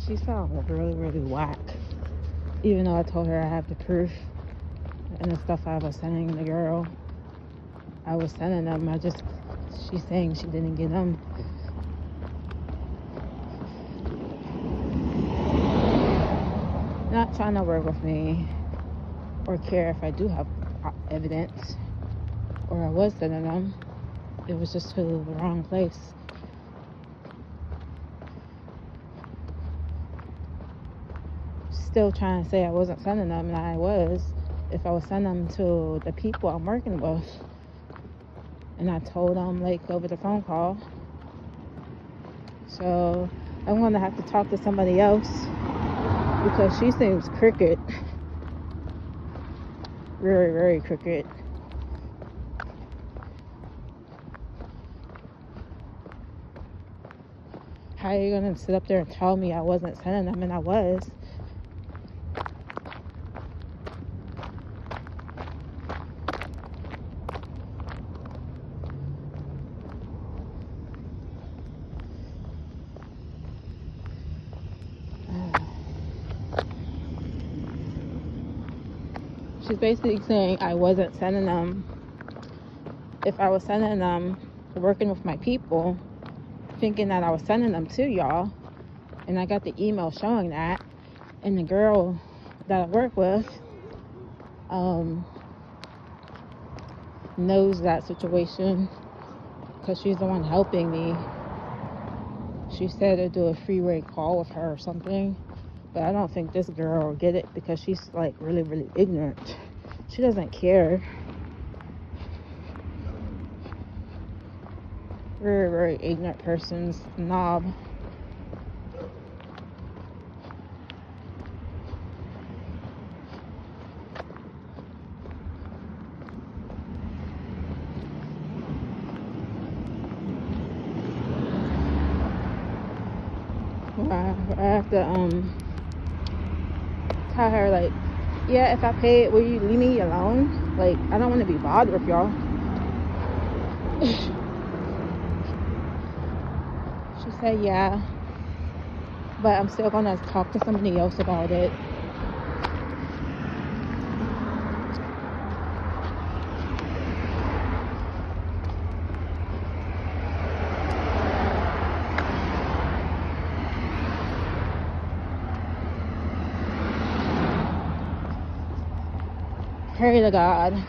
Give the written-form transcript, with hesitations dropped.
She sounded really, really whack. Even though I told her I have the proof and the stuff I was sending the girl. I was sending them. She's saying she didn't get them. Not trying to work with me or care if I do have evidence or I was sending them. It was just to the wrong place. Still trying to say I wasn't sending them, and I was. If I was sending them to the people I'm working with, and I told them like over the phone call. So I'm gonna have to talk to somebody else because she seems crooked. Very, very crooked. How are you gonna sit up there and tell me I wasn't sending them and I was? She's basically saying I wasn't sending them. If I was sending them, working with my people, thinking that I was sending them to y'all, and I got the email showing that, and the girl that I work with knows that situation because she's the one helping me. She said to do a freeway call with her or something, but I don't think this girl will get it because she's like really, really ignorant. She doesn't care. Very, very ignorant person, snob. I have to tell her like, yeah, if I pay it, will you leave me alone? Like, I don't want to be bothered with y'all. She said yeah, but I'm still gonna talk to somebody else about it. Pray to God